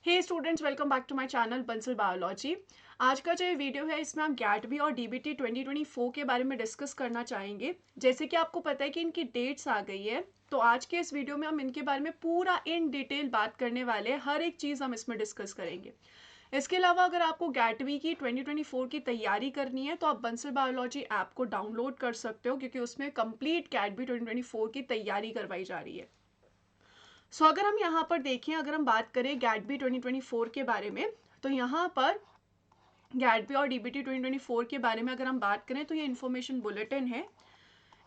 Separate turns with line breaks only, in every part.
Hey students, welcome back to my channel Bansal biology. आज का जो ये वीडियो है इसमें हम गैटबी और डीबीटी 2024 के बारे में डिस्कस करना चाहेंगे। जैसे कि आपको पता है कि इनकी डेट्स आ गई है, तो आज के इस वीडियो में हम इनके बारे में पूरा इन डिटेल बात करने वाले हैं। हर एक चीज़ हम इसमें डिस्कस करेंगे। इसके अलावा अगर आपको गैटबी की 2024 की तैयारी करनी है तो आप बंसल बायोलॉजी ऐप को डाउनलोड कर सकते हो, क्योंकि उसमें कंप्लीट गैटबी 2024 की तैयारी करवाई जा रही है। अगर हम यहाँ पर देखें, अगर हम बात करें गैटबी 2024 के बारे में, तो यहाँ पर गैटबी और डीबीटी 2024 के बारे में अगर हम बात करें तो ये इन्फॉर्मेशन बुलेटिन है।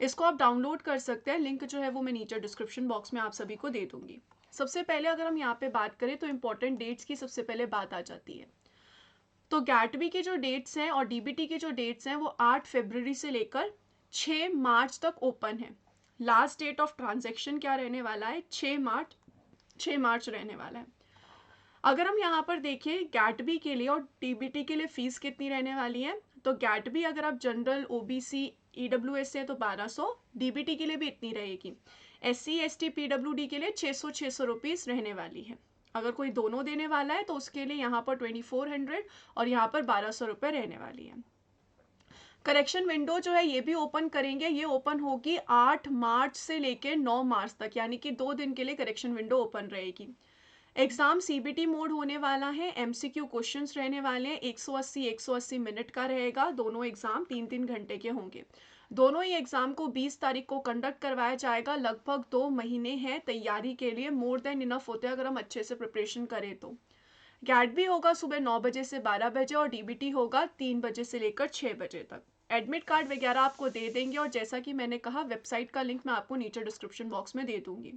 इसको आप डाउनलोड कर सकते हैं। लिंक जो है वो मैं नीचे डिस्क्रिप्शन बॉक्स में आप सभी को दे दूंगी। सबसे पहले अगर हम यहाँ पे बात करें तो इंपॉर्टेंट डेट्स की सबसे पहले बात आ जाती है। तो गैटबी की जो डेट्स हैं और डीबीटी की जो डेट्स हैं वो 8 फरवरी से लेकर 6 मार्च तक ओपन है। लास्ट डेट ऑफ ट्रांजैक्शन क्या रहने वाला है? 6 मार्च रहने वाला है। अगर हम यहाँ पर देखें गैटबी के लिए और डीबीटी के लिए फीस कितनी रहने वाली है, तो गैटबी अगर आप जनरल, ओबीसी, ईडब्ल्यूएस से तो 1200, डीबीटी के लिए भी इतनी रहेगी। एससी, एसटी, पीडब्ल्यूडी के लिए 600 रुपीज़ रहने वाली है। अगर कोई दोनों देने वाला है तो उसके लिए यहाँ पर 2400 और यहाँ पर 1200 रुपये रहने वाली है। करेक्शन विंडो जो है ये भी ओपन करेंगे। ये ओपन होगी 8 मार्च से लेकर 9 मार्च तक, यानी कि 2 दिन के लिए करेक्शन विंडो ओपन रहेगी। एग्जाम सीबीटी मोड होने वाला है। एमसीक्यू क्वेश्चंस रहने वाले हैं। 180 मिनट का रहेगा। दोनों एग्जाम 3-3 घंटे के होंगे। दोनों ही एग्जाम को 20 तारीख को कंडक्ट करवाया जाएगा। लगभग 2 महीने हैं तैयारी के लिए। मोर देन इनफ होते हैं अगर हम अच्छे से प्रिपरेशन करें तो। गैट भी होगा सुबह 9 बजे से 12 बजे और डीबीटी होगा 3 बजे से लेकर 6 बजे तक। एडमिट कार्ड वगैरह आपको दे देंगे और जैसा कि मैंने कहा वेबसाइट का लिंक मैं आपको नीचे डिस्क्रिप्शन बॉक्स में दे दूंगी।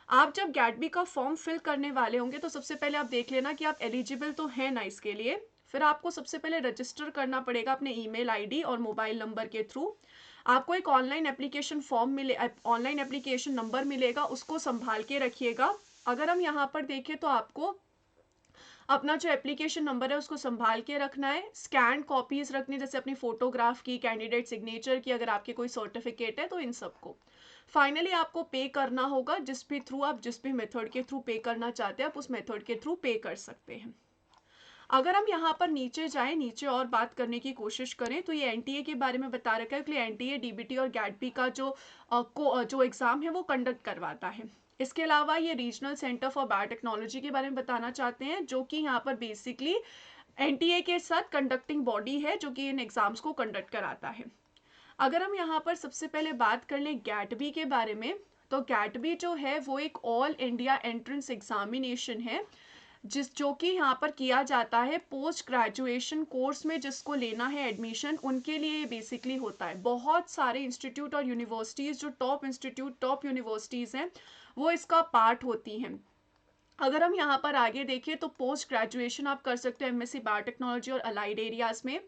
आप जब गैटबी का फॉर्म फिल करने वाले होंगे तो सबसे पहले आप देख लेना कि आप एलिजिबल तो हैं ना इसके लिए। फिर आपको सबसे पहले रजिस्टर करना पड़ेगा अपने ईमेल आईडी और मोबाइल नंबर के थ्रू। आपको एक ऑनलाइन एप्लीकेशन फॉर्म मिले, ऑनलाइन एप्लीकेशन नंबर मिलेगा, उसको संभाल के रखिएगा। अगर हम यहाँ पर देखें तो आपको अपना जो एप्लीकेशन नंबर है उसको संभाल के रखना है। स्कैन कॉपीज रखनी, जैसे अपनी फोटोग्राफ की, कैंडिडेट सिग्नेचर की, अगर आपके कोई सर्टिफिकेट है तो इन सबको। फाइनली आपको पे करना होगा। जिस भी मेथड के थ्रू पे करना चाहते हैं आप उस मेथड के थ्रू पे कर सकते हैं। अगर हम यहाँ पर नीचे जाएं, नीचे और बात करने की कोशिश करें तो ये एनटीए के बारे में बता रखा है कि एनटीए डीबीटी और गैटबी का जो एग्जाम है वो कंडक्ट करवाता है। इसके अलावा ये रीजनल सेंटर फॉर बायोटेक्नोलॉजी के बारे में बताना चाहते हैं, जो कि यहाँ पर बेसिकली एनटीए के साथ कंडक्टिंग बॉडी है जो कि इन एग्जाम्स को कंडक्ट कराता है। अगर हम यहाँ पर सबसे पहले बात कर लें गैटबी के बारे में, तो गैटबी जो है वो एक ऑल इंडिया एंट्रेंस एग्जामिनेशन है जो कि यहाँ पर किया जाता है पोस्ट ग्रेजुएशन कोर्स में। जिसको लेना है एडमिशन उनके लिए बेसिकली होता है। बहुत सारे इंस्टीट्यूट और यूनिवर्सिटीज़ जो टॉप इंस्टीट्यूट, टॉप यूनिवर्सिटीज़ हैं, वो इसका पार्ट होती हैं। अगर हम यहाँ पर आगे देखें तो पोस्ट ग्रेजुएशन आप कर सकते हो एमएससी बायोटेक्नोलॉजी और अलाइड एरियाज में,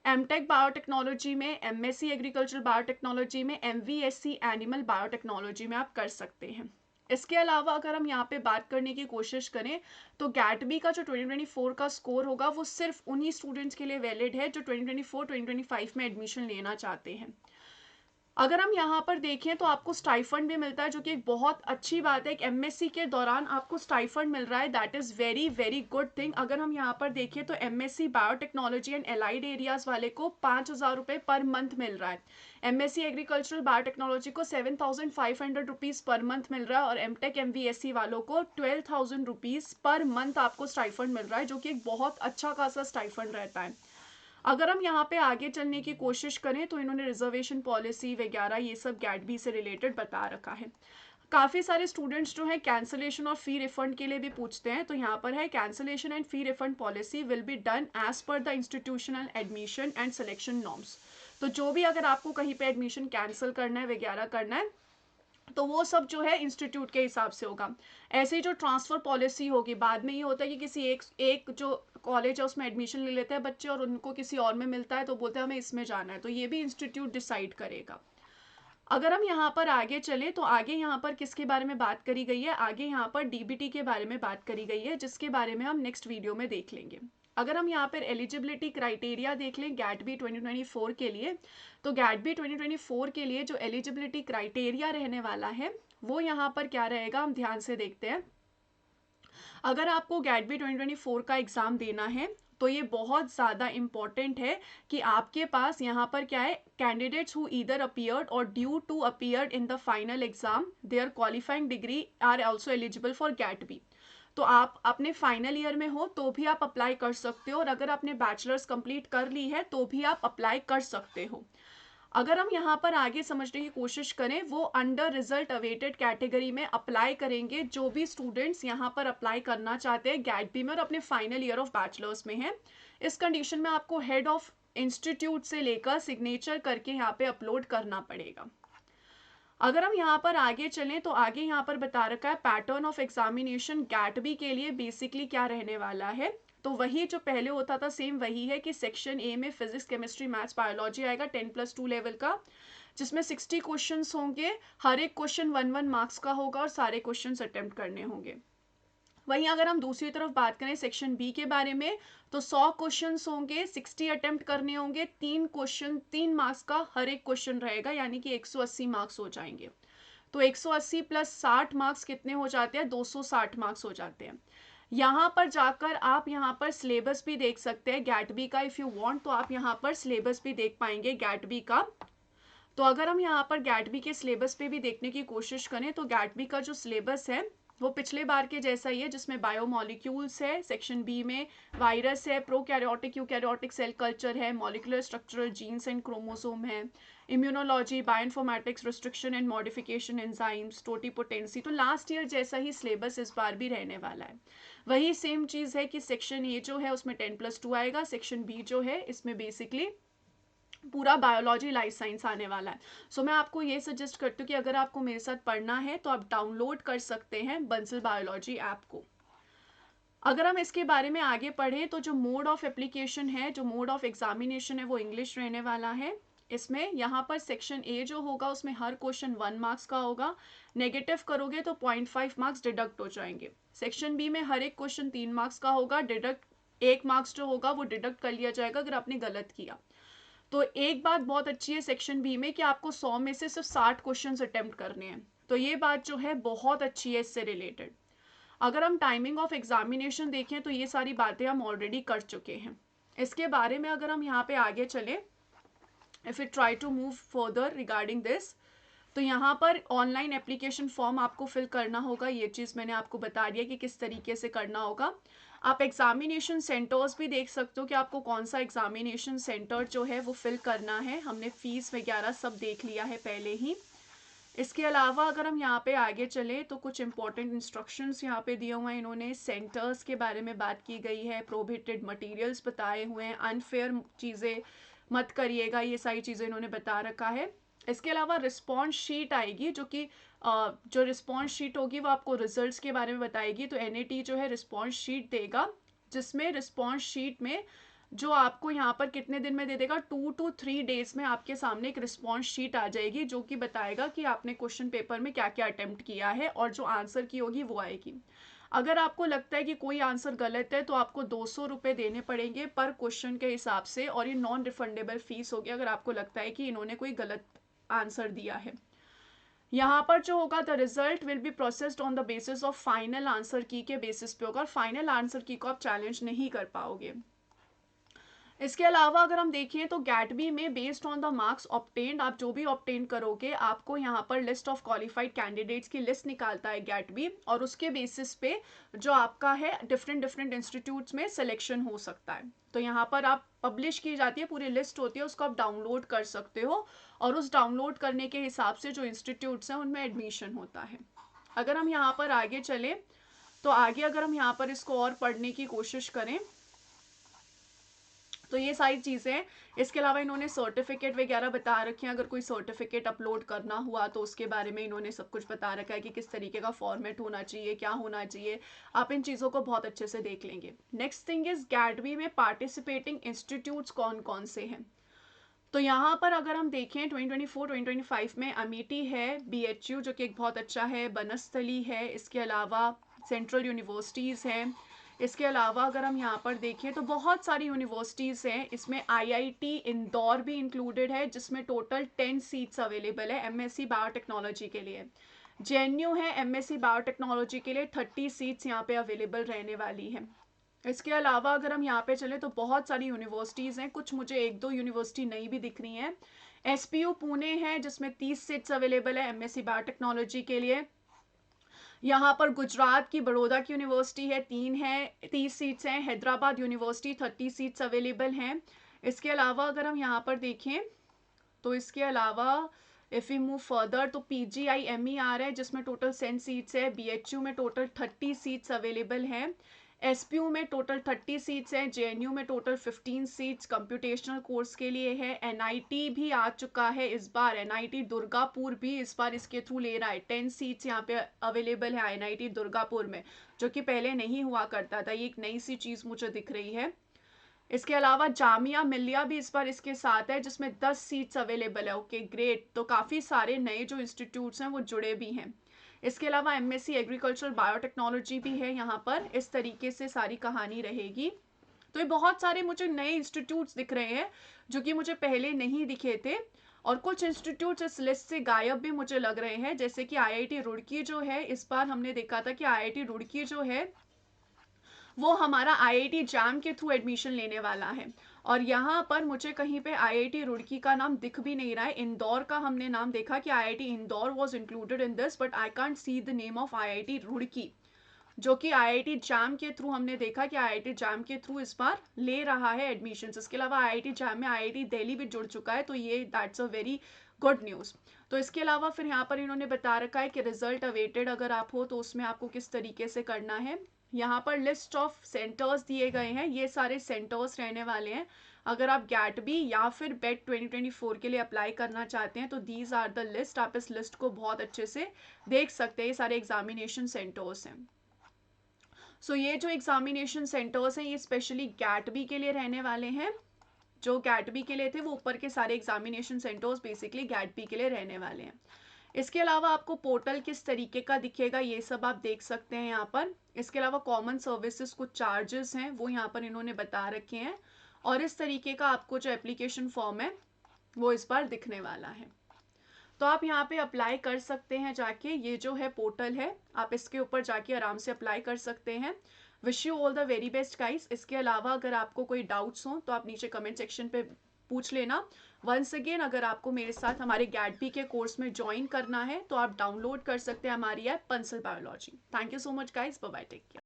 एमटेक बायोटेक्नोलॉजी में, एमएससी एग्रीकल्चर बायोटेक्नोलॉजी में, एमवीएससी एनिमल बायोटेक्नोलॉजी में आप कर सकते हैं। इसके अलावा अगर हम यहाँ पे बात करने की कोशिश करें तो गैटबी का जो 2024 का स्कोर होगा वो सिर्फ उन्हीं स्टूडेंट्स के लिए वैलिड है जो 2024-2025 में एडमिशन लेना चाहते हैं। अगर हम यहाँ पर देखें तो आपको स्टाइफंड भी मिलता है, जो कि एक बहुत अच्छी बात है। एक एमएससी के दौरान आपको स्टाइफंड मिल रहा है, that is very very good thing. अगर हम यहाँ पर देखें तो MSc biotechnology and allied areas वाले को 5000 रुपये पर मंथ मिल रहा है। एमएससी एग्रीकल्चरल बायोटेक्नोलॉजी को 7500 रुपीज़ पर मंथ मिल रहा है और एमटेक एमवीएससी वालों को 12000 रुपीज़ पर मंथ आपको स्टाइफंड मिल रहा है, जो कि एक बहुत अच्छा खासा स्टाइफंड रहता है। अगर हम यहाँ पे आगे चलने की कोशिश करें तो इन्होंने रिजर्वेशन पॉलिसी वगैरह ये सब गैटबी से रिलेटेड बता रखा है। काफ़ी सारे स्टूडेंट्स जो है कैंसलेशन और फी रिफंड के लिए भी पूछते हैं, तो यहाँ पर है cancellation and fee refund policy will be done as per the institutional admission and selection norms. तो जो भी अगर आपको कहीं पे एडमिशन कैंसिल करना है वगैरह करना है तो वो सब जो है इंस्टीट्यूट के हिसाब से होगा। ऐसे ही जो ट्रांसफ़र पॉलिसी होगी, बाद में ये होता है कि किसी एक जो कॉलेज है उसमें एडमिशन ले लेते हैं बच्चे और उनको किसी और में मिलता है तो बोलते हैं हमें इसमें जाना है, तो ये भी इंस्टीट्यूट डिसाइड करेगा। अगर हम यहाँ पर आगे चले तो आगे यहाँ पर किसके बारे में बात करी गई है? आगे यहाँ पर डीबीटी के बारे में बात करी गई है, जिसके बारे में हम नेक्स्ट वीडियो में देख लेंगे। अगर हम यहाँ पर एलिजिबिलिटी क्राइटेरिया देख लें गैटबी 2024 के लिए, तो गैटबी 2024 के लिए जो एलिजिबिलिटी क्राइटेरिया रहने वाला है वो यहाँ पर क्या रहेगा, हम ध्यान से देखते हैं। अगर आपको गैट-बी 2024 का एग्ज़ाम देना है तो ये बहुत ज़्यादा इम्पॉर्टेंट है कि आपके पास यहाँ पर क्या है, candidates who either appeared or due to appeared in the final exam their qualifying degree are also eligible for GAT B. तो आप अपने फाइनल ईयर में हो तो भी आप अप्लाई कर सकते हो, और अगर आपने बैचलर्स कंप्लीट कर ली है तो भी आप अप्लाई कर सकते हो। अगर हम यहाँ पर आगे समझने की कोशिश करें, वो अंडर रिजल्ट अवेटेड कैटेगरी में अप्लाई करेंगे जो भी स्टूडेंट्स यहाँ पर अप्लाई करना चाहते हैं गैट-बी में और अपने फाइनल ईयर ऑफ बैचलर्स में हैं। इस कंडीशन में आपको हेड ऑफ इंस्टीट्यूट से लेकर सिग्नेचर करके यहाँ पे अपलोड करना पड़ेगा। अगर हम यहाँ पर आगे चलें तो आगे यहाँ पर बता रखा है पैटर्न ऑफ एग्जामिनेशन गैट-बी के लिए बेसिकली क्या रहने वाला है। तो वही जो पहले होता था सेम वही है कि सेक्शन ए में फिजिक्स केमिस्ट्री मैथ्स बायोलॉजी आएगा 10+2 लेवल का, जिसमें 60 क्वेश्चंस होंगे। हर एक क्वेश्चन 1 मार्क्स का होगा और सारे क्वेश्चंस अटेम्प्ट करने होंगे। वहीं अगर हम दूसरी तरफ बात करें सेक्शन बी के बारे में, तो 100 क्वेश्चंस होंगे, 60 अटेम्प्ट करने होंगे, 3 मार्क्स का हर एक क्वेश्चन रहेगा, यानी कि 180 मार्क्स हो जाएंगे। तो 180 प्लस 60 मार्क्स कितने हो जाते हैं, 260 मार्क्स हो जाते हैं। यहाँ पर जाकर आप यहाँ पर सिलेबस भी देख सकते हैं गैट-बी का, इफ़ यू वांट तो आप यहाँ पर सिलेबस भी देख पाएंगे गैट-बी का। तो अगर हम यहाँ पर गैट-बी के सिलेबस पे भी देखने की कोशिश करें तो गैट-बी का जो सिलेबस है वो पिछले बार के जैसा ही है, जिसमें बायोमोलिक्यूल्स है, सेक्शन बी में वायरस है, प्रोकैरियोटिक यूकैरियोटिक सेल कल्चर है, molecular structural genes and chromosome है, immunology, bioinformatics, restriction and modification enzymes, totipotency. तो लास्ट ईयर जैसा ही सिलेबस इस बार भी रहने वाला है। वही सेम चीज़ है कि सेक्शन ए जो है उसमें 10+2 आएगा, सेक्शन बी जो है इसमें बेसिकली पूरा बायोलॉजी लाइफ साइंस आने वाला है। सो मैं आपको ये सजेस्ट करती हूँ कि अगर आपको मेरे साथ पढ़ना है तो आप डाउनलोड कर सकते हैं बंसल बायोलॉजी ऐप को। अगर हम इसके बारे में आगे पढ़ें तो जो मोड ऑफ एप्लीकेशन है, जो मोड ऑफ एग्जामिनेशन है वो इंग्लिश रहने वाला है। इसमें यहाँ पर सेक्शन ए जो होगा उसमें हर क्वेश्चन 1 मार्क्स का होगा, नेगेटिव करोगे तो 0.5 मार्क्स डिडक्ट हो जाएंगे। सेक्शन बी में हर एक क्वेश्चन 3 मार्क्स का होगा, डिडक्ट 1 मार्क्स जो होगा वो डिडक्ट कर लिया जाएगा अगर आपने गलत किया। तो एक बात बहुत अच्छी है सेक्शन बी में कि आपको 100 में से सिर्फ 60 क्वेश्चंस अटेम्प्ट करने हैं, तो ये बात जो है बहुत अच्छी है इससे रिलेटेड। अगर हम टाइमिंग ऑफ एग्जामिनेशन देखें तो ये सारी बातें हम ऑलरेडी कर चुके हैं। इसके बारे में अगर हम यहाँ पे आगे चले, if you try to move further regarding this, तो यहाँ पर ऑनलाइन एप्लीकेशन फॉर्म आपको फिल करना होगा। ये चीज़ मैंने आपको बता दिया कि किस तरीके से करना होगा। आप एग्जामिनेशन सेंटर्स भी देख सकते हो कि आपको कौन सा एग्जामिनेशन सेंटर जो है वो फिल करना है। हमने फीस वगैरह सब देख लिया है पहले ही। इसके अलावा अगर हम यहाँ पे आगे चले तो कुछ इंपॉर्टेंट इंस्ट्रक्शंस यहाँ पे दिए हुए हैं इन्होंने। सेंटर्स के बारे में बात की गई है, प्रोहिबिटेड मटेरियल्स बताए हुए हैं, अनफेयर चीज़ें मत करिएगा, ये सारी चीज़ें इन्होंने बता रखा है। इसके अलावा रिस्पॉन्स शीट आएगी जो कि जो रिस्पॉन्स शीट होगी वो आपको रिजल्ट्स के बारे में बताएगी। तो एनएटी जो है रिस्पॉन्स शीट देगा, जिसमें रिस्पॉन्स शीट में जो आपको यहाँ पर कितने दिन में दे देगा, 2 to 3 डेज में आपके सामने एक रिस्पॉन्स शीट आ जाएगी जो कि बताएगा कि आपने क्वेश्चन पेपर में क्या क्या अटेम्प्ट किया है, और जो आंसर की होगी वो आएगी। अगर आपको लगता है कि कोई आंसर गलत है तो आपको 200 रुपये देने पड़ेंगे पर क्वेश्चन के हिसाब से, और ये नॉन रिफंडेबल फीस होगी अगर आपको लगता है कि इन्होंने कोई गलत आंसर दिया है। यहाँ पर जो होगा the result will be processed on the basis of final answer की के बेसिस पे होगा, और फाइनल आंसर की को आप चैलेंज नहीं कर पाओगे। इसके अलावा अगर हम देखें तो गैट-बी में based on the marks obtained, आप जो भी ऑब्टेन करोगे आपको यहाँ पर लिस्ट ऑफ क्वालिफाइड कैंडिडेट्स की लिस्ट निकालता है गैट-बी, और उसके बेसिस पे जो आपका है डिफरेंट इंस्टीट्यूट्स में सिलेक्शन हो सकता है। तो यहाँ पर आप पब्लिश की जाती है पूरी लिस्ट होती है, उसको आप डाउनलोड कर सकते हो, और उस डाउनलोड करने के हिसाब से जो इंस्टीट्यूट्स हैं उनमें एडमिशन होता है। अगर हम यहाँ पर आगे चले तो आगे अगर हम यहाँ पर इसको और पढ़ने की कोशिश करें तो ये सारी चीज़ें। इसके अलावा इन्होंने सर्टिफिकेट वगैरह बता रखे हैं, अगर कोई सर्टिफिकेट अपलोड करना हुआ तो उसके बारे में इन्होंने सब कुछ बता रखा है कि किस तरीके का फॉर्मेट होना चाहिए, क्या होना चाहिए। आप इन चीज़ों को बहुत अच्छे से देख लेंगे। नेक्स्ट थिंग इज गैट-बी में पार्टिसिपेटिंग इंस्टीट्यूट्स कौन कौन से हैं। तो यहाँ पर अगर हम देखें 2024-2025 में अमेठी है, BHU जो कि एक बहुत अच्छा है, बनस्थली है, इसके अलावा सेंट्रल यूनिवर्सिटीज़ हैं। इसके अलावा अगर हम यहाँ पर देखें तो बहुत सारी यूनिवर्सिटीज़ हैं, इसमें IIT इंदौर भी इंक्लूडेड है जिसमें टोटल 10 सीट्स अवेलेबल है MSc बायोटेक्नोलॉजी के लिए। जेएनयू है एमएससी बायोटेक्नोलॉजी के लिए 30 सीट्स यहाँ पे अवेलेबल रहने वाली हैं। इसके अलावा अगर हम यहाँ पे चले तो बहुत सारी यूनिवर्सिटीज़ हैं, कुछ मुझे एक दो यूनिवर्सिटी नई भी दिख रही हैं। एसपीयू पुणे है जिसमें 30 सीट्स अवेलेबल है एमएससी बायोटेक्नोलॉजी के लिए। यहाँ पर गुजरात की बड़ौदा की यूनिवर्सिटी है, 3 है, 30 सीट्स हैं। हैदराबाद यूनिवर्सिटी 30 सीट्स अवेलेबल हैं। इसके अलावा अगर हम यहाँ पर देखें तो इसके अलावा इफ़ यू मूव फर्दर तो PGIMER है जिसमें टोटल 10 सीट्स है। BHU में टोटल 30 सीट्स अवेलेबल हैं। SPU में टोटल 30 सीट्स हैं। JNU में टोटल 15 सीट्स कंप्यूटेशनल कोर्स के लिए है। NIT भी आ चुका है इस बार, NIT दुर्गापुर भी इस बार इसके थ्रू ले रहा है। 10 सीट्स यहाँ पे अवेलेबल है NIT दुर्गापुर में, जो कि पहले नहीं हुआ करता था। ये एक नई सी चीज़ मुझे दिख रही है। इसके अलावा जामिया मिलिया भी इस बार इसके साथ है जिसमें 10 सीट्स अवेलेबल है। ओके ग्रेट, तो काफ़ी सारे नए जो इंस्टीट्यूट्स हैं वो जुड़े भी हैं। इसके अलावा एमएससी एग्रीकल्चरल बायोटेक्नोलॉजी भी है यहाँ पर। इस तरीके से सारी कहानी रहेगी। तो ये बहुत सारे मुझे नए इंस्टीट्यूट्स दिख रहे हैं जो कि मुझे पहले नहीं दिखे थे, और कुछ इंस्टीट्यूट्स इस लिस्ट से गायब भी मुझे लग रहे हैं, जैसे कि IIT रुड़की जो है, इस बार हमने देखा था कि IIT रुड़की जो है वो हमारा IIT जैम के थ्रू एडमिशन लेने वाला है, और यहाँ पर मुझे कहीं पे IIT रुड़की का नाम दिख भी नहीं रहा है। इंदौर का हमने नाम देखा कि IIT Indore was included in this, but I can't see the name of IIT Roorkee, जो कि IIT जैम के थ्रू हमने देखा कि IIT जैम के थ्रू इस बार ले रहा है एडमिशन। इसके अलावा IIT जैम में IIT दिल्ली भी जुड़ चुका है, तो ये that's a very good news. तो इसके अलावा फिर यहाँ पर इन्होंने बता रखा है कि रिजल्ट अवेटेड अगर आप हो तो उसमें आपको किस तरीके से करना है। यहाँ पर लिस्ट ऑफ सेंटर्स दिए गए हैं, ये सारे सेंटर्स रहने वाले हैं। अगर आप गैटबी या फिर बेट 2024 के लिए अप्लाई करना चाहते हैं तो दीज आर द लिस्ट, आप इस लिस्ट को बहुत अच्छे से देख सकते हैं। ये सारे एग्जामिनेशन सेंटर्स हैं। सो ये जो एग्जामिनेशन सेंटर्स हैं ये स्पेशली गैटबी के लिए रहने वाले हैं। जो गैटबी के लिए थे वो ऊपर के सारे एग्जामिनेशन सेंटर्स बेसिकली गैटबी के लिए रहने वाले हैं। इसके अलावा आपको पोर्टल किस तरीके का दिखेगा ये सब आप देख सकते हैं यहाँ पर। इसके अलावा कॉमन सर्विसेज कुछ चार्जेस हैं वो यहाँ पर इन्होंने बता रखे हैं, और इस तरीके का आपको जो एप्लीकेशन फॉर्म है वो इस बार दिखने वाला है। तो आप यहाँ पे अप्लाई कर सकते हैं जाके, ये जो है पोर्टल है आप इसके ऊपर जाके आराम से अप्लाई कर सकते हैं। Wish you all the very best guys. इसके अलावा अगर आपको कोई डाउट्स हो तो आप नीचे कमेंट सेक्शन पे पूछ लेना। वंस अगेन अगर आपको मेरे साथ हमारे गैटबी के कोर्स में ज्वाइन करना है तो आप डाउनलोड कर सकते हैं हमारी ऐप पंसल biology. Thank you so much guys, bye bye, take care.